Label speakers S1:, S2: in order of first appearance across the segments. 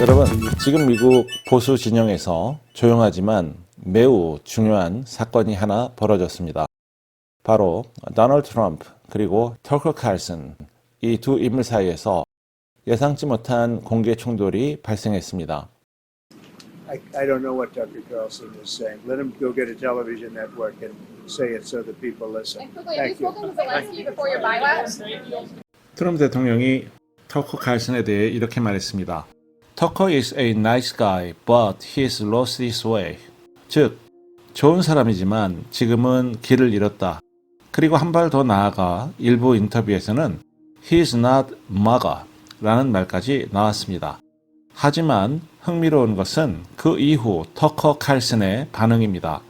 S1: 여러분, 지금 미국 보수 진영에서 조용하지만 매우 중요한 사건이 하나 벌어졌습니다. 바로 도널드 트럼프 그리고 터커 칼슨, 이 두 인물 사이에서 예상치 못한 공개 충돌이 발생했습니다.
S2: I don't know what Tucker Carlson is saying. Let him go get a television network and say it so that people listen.
S3: And quickly, have you spoken to Zelensky before your buyout?
S1: 트럼프 대통령이 터커 칼슨에 대해 이렇게 말했습니다. Tucker is a nice guy, but he's lost his way. 즉, 좋은 사람이지만 지금은 길을 잃었다. 그리고 한 발 더 나아가 일부 인터뷰에서는 He's not MAGA 라는 말까지 나왔습니다. 하지만 흥미로운 것은 그 이후 터커 칼슨의 반응입니다.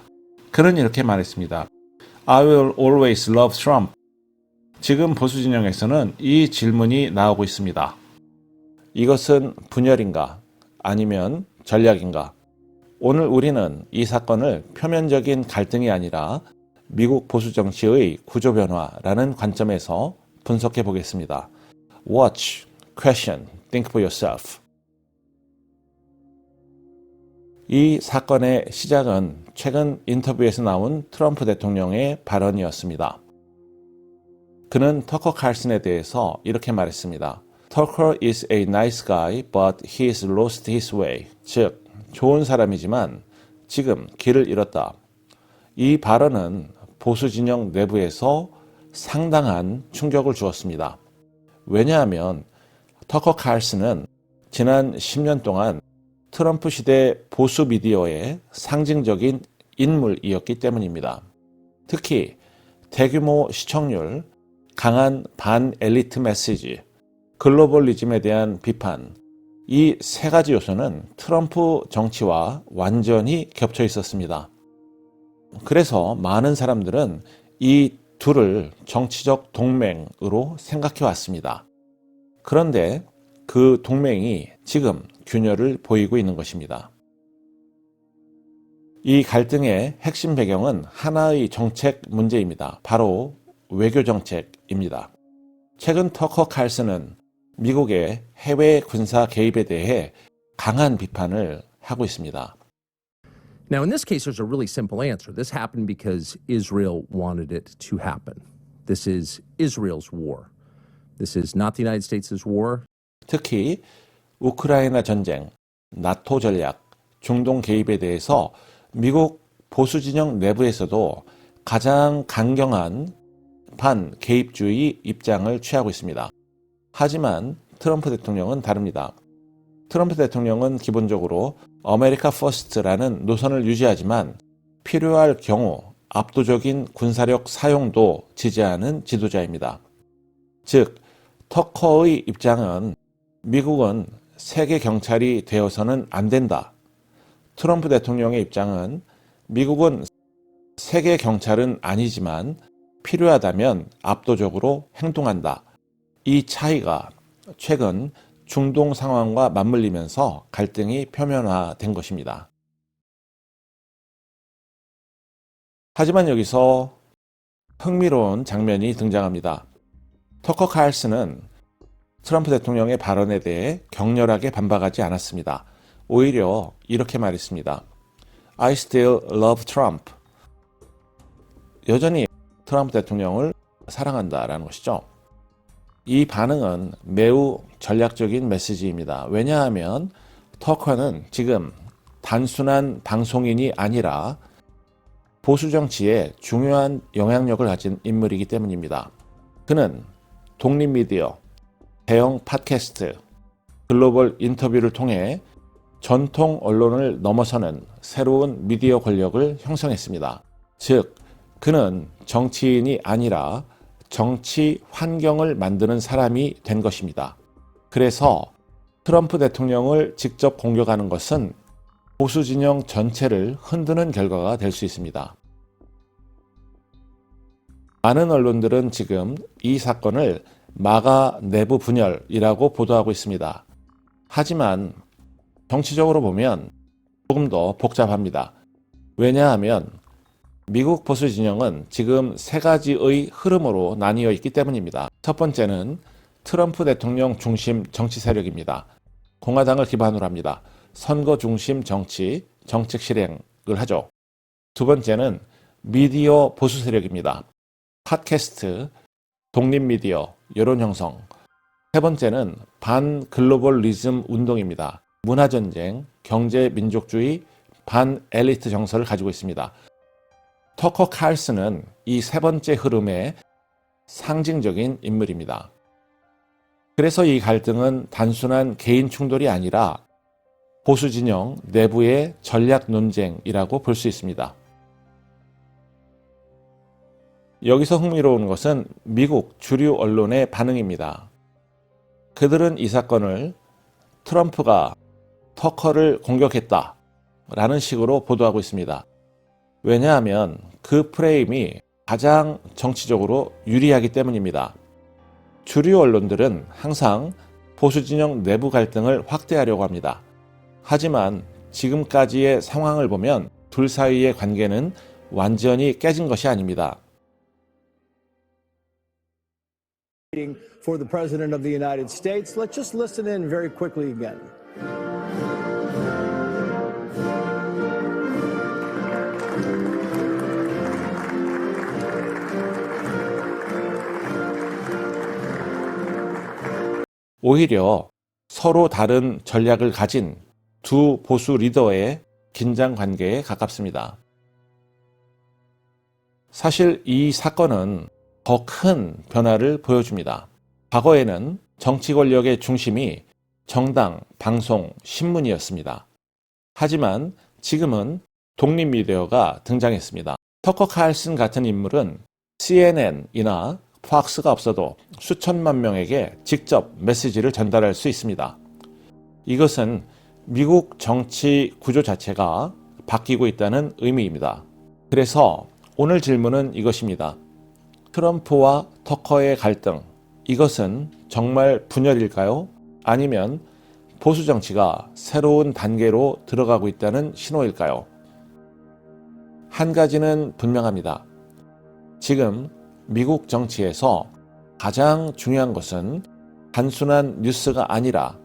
S1: 그는 이렇게 말했습니다. I will always love Trump. 지금 보수 진영에서는 이 질문이 나오고 있습니다. 이것은 분열인가? 아니면 전략인가? 오늘 우리는 이 사건을 표면적인 갈등이 아니라 미국 보수 정치의 구조 변화라는 관점에서 분석해 보겠습니다. Watch, question, think for yourself. 이 사건의 시작은 최근 인터뷰에서 나온 트럼프 대통령의 발언이었습니다. 그는 터커 칼슨에 대해서 이렇게 말했습니다. Tucker is a nice guy, but he's lost his way. 즉, 좋은 사람이지만 지금 길을 잃었다. 이 발언은 보수 진영 내부에서 상당한 충격을 주었습니다. 왜냐하면 터커 칼슨은 지난 10년 동안 트럼프 시대 보수 미디어의 상징적인 인물이었기 때문입니다. 특히 대규모 시청률, 강한 반엘리트 메시지, 글로벌리즘에 대한 비판, 이 세 가지 요소는 트럼프 정치와 완전히 겹쳐 있었습니다. 그래서 많은 사람들은 이 둘을 정치적 동맹으로 생각해 왔습니다. 그런데 그 동맹이 지금 균열을 보이고 있는 것입니다. 이 갈등의 핵심 배경은 하나의 정책 문제입니다. 바로 외교 정책입니다. 최근 터커 칼슨은 미국의 해외 군사 개입에 대해 강한 비판을 하고 있습니다.
S4: Now, in this case, there's a really simple answer. This happened because Israel wanted it to happen. This is Israel's war. This is not the United States' war.
S1: 특히 우크라이나 전쟁, 나토 전략, 중동 개입에 대해서 미국 보수 진영 내부에서도 가장 강경한 반개입주의 입장을 취하고 있습니다. 하지만 트럼프 대통령은 다릅니다. 트럼프 대통령은 기본적으로 아메리카 퍼스트라는 노선을 유지하지만 필요할 경우 압도적인 군사력 사용도 지지하는 지도자입니다. 즉, 터커의 입장은 미국은 세계 경찰이 되어서는 안 된다. 트럼프 대통령의 입장은 미국은 세계 경찰은 아니지만 필요하다면 압도적으로 행동한다. 이 차이가 최근 중동 상황과 맞물리면서 갈등이 표면화된 것입니다. 하지만 여기서 흥미로운 장면이 등장합니다. 터커 칼슨은 트럼프 대통령의 발언에 대해 격렬하게 반박하지 않았습니다. 오히려 이렇게 말했습니다. I still love Trump. 여전히 트럼프 대통령을 사랑한다라는 것이죠. 이 반응은 매우 전략적인 메시지입니다. 왜냐하면 터커는 지금 단순한 방송인이 아니라 보수 정치에 중요한 영향력을 가진 인물이기 때문입니다. 그는 독립 미디어, 대형 팟캐스트, 글로벌 인터뷰를 통해 전통 언론을 넘어서는 새로운 미디어 권력을 형성했습니다. 즉, 그는 정치인이 아니라 정치 환경을 만드는 사람이 된 것입니다. 그래서 트럼프 대통령을 직접 공격하는 것은 보수 진영 전체를 흔드는 결과가 될 수 있습니다. 많은 언론들은 지금 이 사건을 마가 내부 분열이라고 보도하고 있습니다. 하지만 정치적으로 보면 조금 더 복잡합니다. 왜냐하면 미국 보수 진영은 지금 세 가지의 흐름으로 나뉘어 있기 때문입니다. 첫 번째는 트럼프 대통령 중심 정치 세력입니다. 공화당을 기반으로 합니다. 선거 중심 정치, 정책 실행을 하죠. 두 번째는 미디어 보수 세력입니다. 팟캐스트, 독립미디어, 여론 형성. 세 번째는 반글로벌리즘 운동입니다. 문화전쟁, 경제민족주의, 반엘리트 정서를 가지고 있습니다. 터커 칼슨은 이 세 번째 흐름의 상징적인 인물입니다. 그래서 이 갈등은 단순한 개인 충돌이 아니라 보수 진영 내부의 전략 논쟁이라고 볼 수 있습니다. 여기서 흥미로운 것은 미국 주류 언론의 반응입니다. 그들은 이 사건을 트럼프가 터커를 공격했다라는 식으로 보도하고 있습니다. 왜냐하면 그 프레임이 가장 정치적으로 유리하기 때문입니다. 주류 언론들은 항상 보수 진영 내부 갈등을 확대하려고 합니다. 하지만 지금까지의 상황을 보면 둘 사이의 관계는 완전히 깨진 것이 아닙니다.
S5: For the President of the United States. Let's just listen in very quickly again.
S1: 오히려 서로 다른 전략을 가진 두 보수 리더의 긴장 관계에 가깝습니다. 사실 이 사건은 더 큰 변화를 보여줍니다. 과거에는 정치 권력의 중심이 정당, 방송, 신문이었습니다. 하지만 지금은 독립미디어가 등장했습니다. 터커 칼슨 같은 인물은 CNN이나 팍스가 없어도 수천만 명에게 직접 메시지를 전달할 수 있습니다. 이것은 미국 정치 구조 자체가 바뀌고 있다는 의미입니다. 그래서 오늘 질문은 이것입니다. 트럼프와 터커의 갈등, 이것은 정말 분열일까요? 아니면 보수 정치가 새로운 단계로 들어가고 있다는 신호일까요? 한 가지는 분명합니다. 지금 미국 정치에서 가장 중요한 것은 단순한 뉴스가 아니라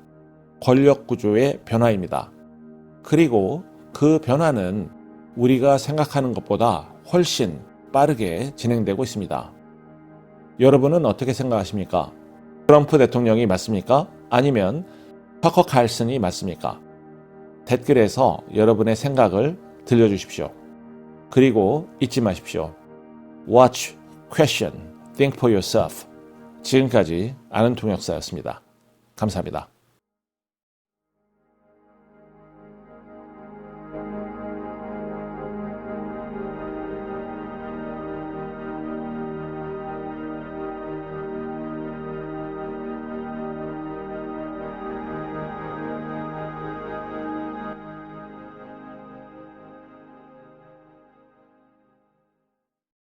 S1: 권력 구조의 변화입니다. 그리고 그 변화는 우리가 생각하는 것보다 훨씬 빠르게 진행되고 있습니다. 여러분은 어떻게 생각하십니까? 트럼프 대통령이 맞습니까? 아니면 터커 칼슨이 맞습니까? 댓글에서 여러분의 생각을 들려주십시오. 그리고 잊지 마십시오. Watch, question, think for yourself. 지금까지 아는 통역사였습니다. 감사합니다.